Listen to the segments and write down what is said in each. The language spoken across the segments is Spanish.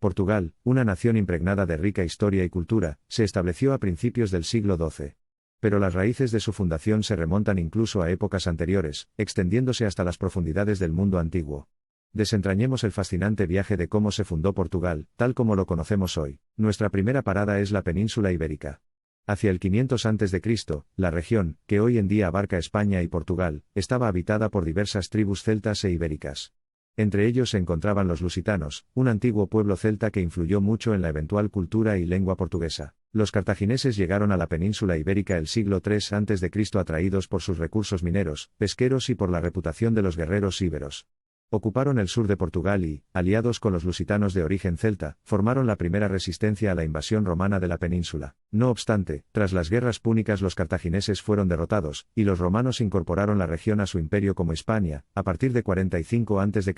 Portugal, una nación impregnada de rica historia y cultura, se estableció a principios del siglo XII. Pero las raíces de su fundación se remontan incluso a épocas anteriores, extendiéndose hasta las profundidades del mundo antiguo. Desentrañemos el fascinante viaje de cómo se fundó Portugal, tal como lo conocemos hoy. Nuestra primera parada es la península ibérica. Hacia el 500 a.C., la región, que hoy en día abarca España y Portugal, estaba habitada por diversas tribus celtas e ibéricas. Entre ellos se encontraban los lusitanos, un antiguo pueblo celta que influyó mucho en la eventual cultura y lengua portuguesa. Los cartagineses llegaron a la península ibérica el siglo III a.C. atraídos por sus recursos mineros, pesqueros y por la reputación de los guerreros íberos. Ocuparon el sur de Portugal y, aliados con los lusitanos de origen celta, formaron la primera resistencia a la invasión romana de la península. No obstante, tras las guerras púnicas los cartagineses fueron derrotados, y los romanos incorporaron la región a su imperio como Hispania, a partir de 45 a.C.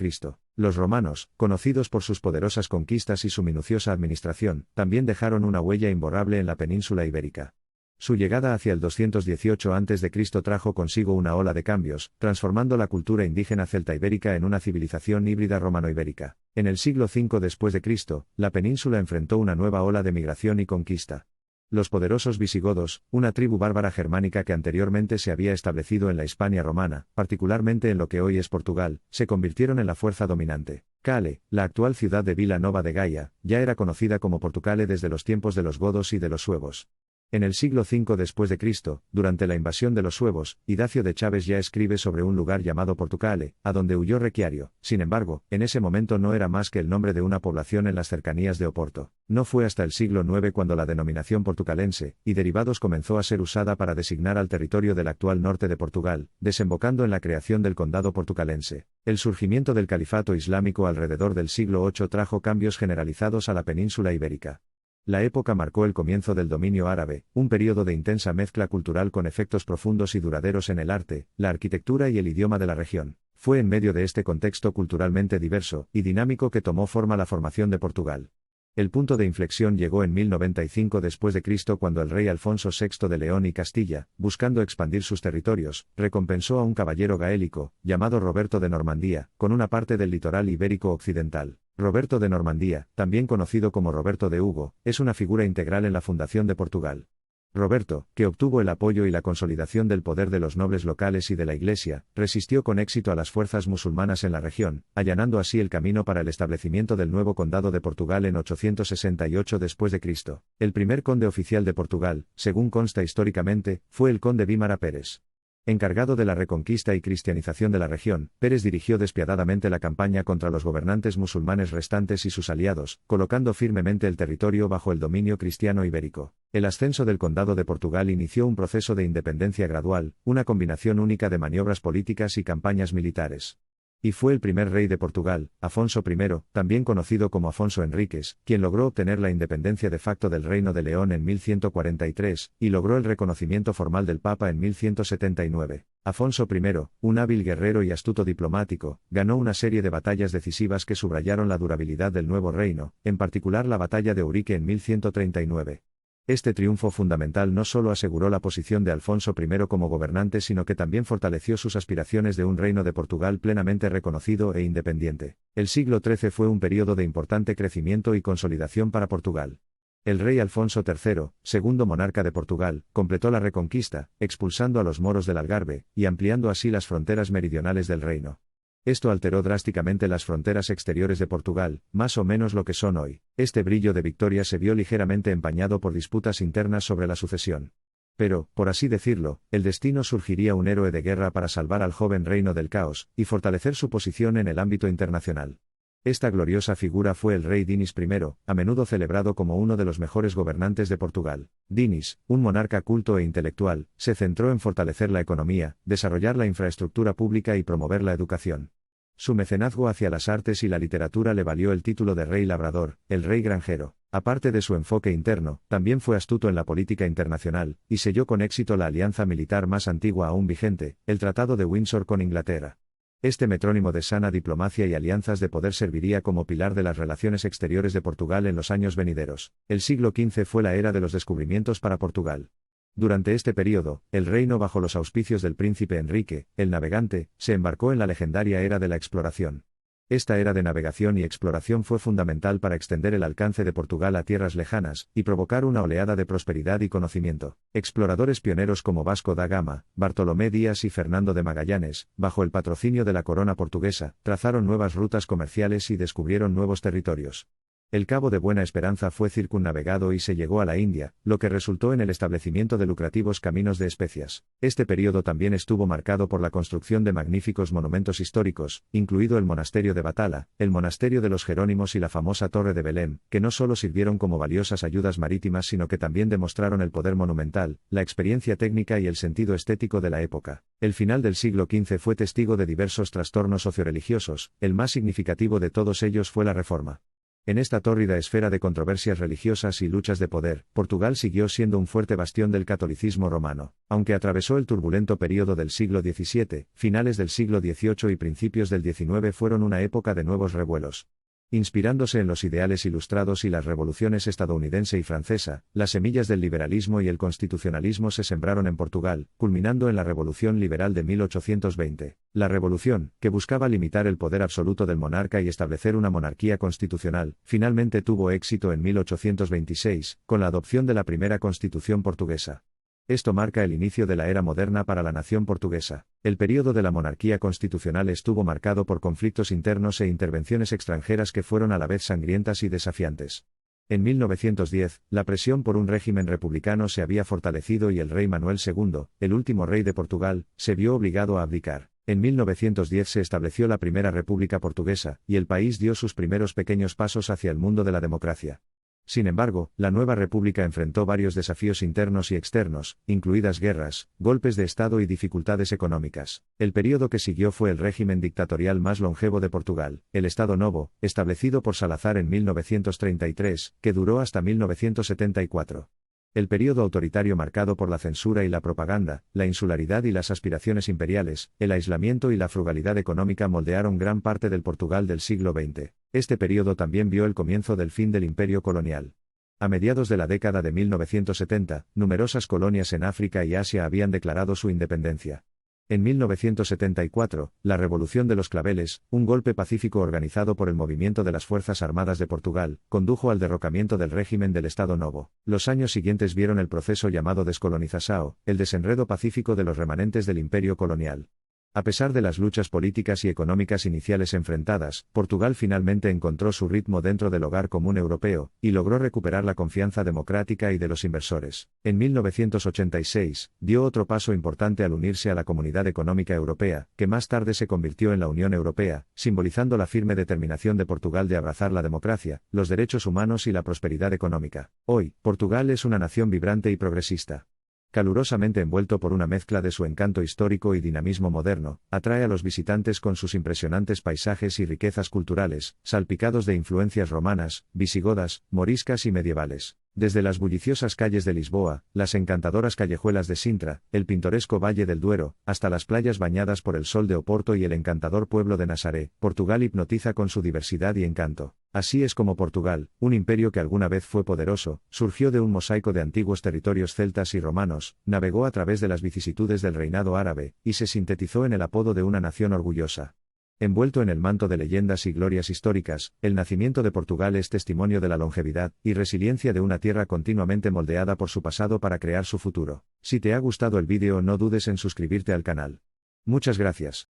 Los romanos, conocidos por sus poderosas conquistas y su minuciosa administración, también dejaron una huella imborrable en la península ibérica. Su llegada hacia el 218 a.C. trajo consigo una ola de cambios, transformando la cultura indígena celta-ibérica en una civilización híbrida romano-ibérica. En el siglo V después de Cristo, la península enfrentó una nueva ola de migración y conquista. Los poderosos visigodos, una tribu bárbara germánica que anteriormente se había establecido en la Hispania romana, particularmente en lo que hoy es Portugal, se convirtieron en la fuerza dominante. Cale, la actual ciudad de Vila Nova de Gaia, ya era conocida como Portucale desde los tiempos de los godos y de los suevos. En el siglo V después de Cristo, durante la invasión de los suevos, Idacio de Chaves ya escribe sobre un lugar llamado Portucale, a donde huyó Requiario. Sin embargo, en ese momento no era más que el nombre de una población en las cercanías de Oporto. No fue hasta el siglo IX cuando la denominación portucalense, y derivados comenzó a ser usada para designar al territorio del actual norte de Portugal, desembocando en la creación del condado portucalense. El surgimiento del califato islámico alrededor del siglo VIII trajo cambios generalizados a la península ibérica. La época marcó el comienzo del dominio árabe, un período de intensa mezcla cultural con efectos profundos y duraderos en el arte, la arquitectura y el idioma de la región. Fue en medio de este contexto culturalmente diverso y dinámico que tomó forma la formación de Portugal. El punto de inflexión llegó en 1095 después de Cristo cuando el rey Alfonso VI de León y Castilla, buscando expandir sus territorios, recompensó a un caballero gaélico, llamado Roberto de Normandía, con una parte del litoral ibérico occidental. Roberto de Normandía, también conocido como Roberto de Hugo, es una figura integral en la fundación de Portugal. Roberto, que obtuvo el apoyo y la consolidación del poder de los nobles locales y de la Iglesia, resistió con éxito a las fuerzas musulmanas en la región, allanando así el camino para el establecimiento del nuevo condado de Portugal en 868 después de Cristo. El primer conde oficial de Portugal, según consta históricamente, fue el conde Vímara Pérez. Encargado de la reconquista y cristianización de la región, Pérez dirigió despiadadamente la campaña contra los gobernantes musulmanes restantes y sus aliados, colocando firmemente el territorio bajo el dominio cristiano ibérico. El ascenso del condado de Portugal inició un proceso de independencia gradual, una combinación única de maniobras políticas y campañas militares. Y fue el primer rey de Portugal, Afonso I, también conocido como Afonso Enríquez, quien logró obtener la independencia de facto del Reino de León en 1143, y logró el reconocimiento formal del Papa en 1179. Afonso I, un hábil guerrero y astuto diplomático, ganó una serie de batallas decisivas que subrayaron la durabilidad del nuevo reino, en particular la batalla de Urique en 1139. Este triunfo fundamental no solo aseguró la posición de Alfonso I como gobernante sino que también fortaleció sus aspiraciones de un reino de Portugal plenamente reconocido e independiente. El siglo XIII fue un período de importante crecimiento y consolidación para Portugal. El rey Alfonso III, segundo monarca de Portugal, completó la reconquista, expulsando a los moros del Algarve, y ampliando así las fronteras meridionales del reino. Esto alteró drásticamente las fronteras exteriores de Portugal, más o menos lo que son hoy. Este brillo de victoria se vio ligeramente empañado por disputas internas sobre la sucesión. Pero, por así decirlo, el destino surgiría un héroe de guerra para salvar al joven reino del caos, y fortalecer su posición en el ámbito internacional. Esta gloriosa figura fue el rey Dinis I, a menudo celebrado como uno de los mejores gobernantes de Portugal. Dinis, un monarca culto e intelectual, se centró en fortalecer la economía, desarrollar la infraestructura pública y promover la educación. Su mecenazgo hacia las artes y la literatura le valió el título de rey labrador, el rey granjero. Aparte de su enfoque interno, también fue astuto en la política internacional, y selló con éxito la alianza militar más antigua aún vigente, el Tratado de Windsor con Inglaterra. Este metrónimo de sana diplomacia y alianzas de poder serviría como pilar de las relaciones exteriores de Portugal en los años venideros. El siglo XV fue la era de los descubrimientos para Portugal. Durante este período, el reino bajo los auspicios del príncipe Enrique, el Navegante, se embarcó en la legendaria era de la exploración. Esta era de navegación y exploración fue fundamental para extender el alcance de Portugal a tierras lejanas, y provocar una oleada de prosperidad y conocimiento. Exploradores pioneros como Vasco da Gama, Bartolomé Díaz y Fernando de Magallanes, bajo el patrocinio de la corona portuguesa, trazaron nuevas rutas comerciales y descubrieron nuevos territorios. El Cabo de Buena Esperanza fue circunnavegado y se llegó a la India, lo que resultó en el establecimiento de lucrativos caminos de especias. Este período también estuvo marcado por la construcción de magníficos monumentos históricos, incluido el monasterio de Batala, el monasterio de los Jerónimos y la famosa Torre de Belém, que no solo sirvieron como valiosas ayudas marítimas sino que también demostraron el poder monumental, la experiencia técnica y el sentido estético de la época. El final del siglo XV fue testigo de diversos trastornos socioreligiosos, el más significativo de todos ellos fue la Reforma. En esta tórrida esfera de controversias religiosas y luchas de poder, Portugal siguió siendo un fuerte bastión del catolicismo romano, aunque atravesó el turbulento período del siglo XVII, finales del siglo XVIII y principios del XIX fueron una época de nuevos revuelos. Inspirándose en los ideales ilustrados y las revoluciones estadounidense y francesa, las semillas del liberalismo y el constitucionalismo se sembraron en Portugal, culminando en la Revolución Liberal de 1820. La revolución, que buscaba limitar el poder absoluto del monarca y establecer una monarquía constitucional, finalmente tuvo éxito en 1826, con la adopción de la primera constitución portuguesa. Esto marca el inicio de la era moderna para la nación portuguesa. El período de la monarquía constitucional estuvo marcado por conflictos internos e intervenciones extranjeras que fueron a la vez sangrientas y desafiantes. En 1910, la presión por un régimen republicano se había fortalecido y el rey Manuel II, el último rey de Portugal, se vio obligado a abdicar. En 1910 se estableció la Primera República Portuguesa, y el país dio sus primeros pequeños pasos hacia el mundo de la democracia. Sin embargo, la nueva república enfrentó varios desafíos internos y externos, incluidas guerras, golpes de Estado y dificultades económicas. El período que siguió fue el régimen dictatorial más longevo de Portugal, el Estado Novo, establecido por Salazar en 1933, que duró hasta 1974. El período autoritario marcado por la censura y la propaganda, la insularidad y las aspiraciones imperiales, el aislamiento y la frugalidad económica moldearon gran parte del Portugal del siglo XX. Este período también vio el comienzo del fin del imperio colonial. A mediados de la década de 1970, numerosas colonias en África y Asia habían declarado su independencia. En 1974, la Revolución de los Claveles, un golpe pacífico organizado por el movimiento de las Fuerzas Armadas de Portugal, condujo al derrocamiento del régimen del Estado Novo. Los años siguientes vieron el proceso llamado descolonização, el desenredo pacífico de los remanentes del imperio colonial. A pesar de las luchas políticas y económicas iniciales enfrentadas, Portugal finalmente encontró su ritmo dentro del hogar común europeo, y logró recuperar la confianza democrática y de los inversores. En 1986, dio otro paso importante al unirse a la Comunidad Económica Europea, que más tarde se convirtió en la Unión Europea, simbolizando la firme determinación de Portugal de abrazar la democracia, los derechos humanos y la prosperidad económica. Hoy, Portugal es una nación vibrante y progresista. Calurosamente envuelto por una mezcla de su encanto histórico y dinamismo moderno, atrae a los visitantes con sus impresionantes paisajes y riquezas culturales, salpicados de influencias romanas, visigodas, moriscas y medievales. Desde las bulliciosas calles de Lisboa, las encantadoras callejuelas de Sintra, el pintoresco Valle del Duero, hasta las playas bañadas por el sol de Oporto y el encantador pueblo de Nazaré, Portugal hipnotiza con su diversidad y encanto. Así es como Portugal, un imperio que alguna vez fue poderoso, surgió de un mosaico de antiguos territorios celtas y romanos, navegó a través de las vicisitudes del reinado árabe, y se sintetizó en el apodo de una nación orgullosa. Envuelto en el manto de leyendas y glorias históricas, el nacimiento de Portugal es testimonio de la longevidad y resiliencia de una tierra continuamente moldeada por su pasado para crear su futuro. Si te ha gustado el vídeo, no dudes en suscribirte al canal. Muchas gracias.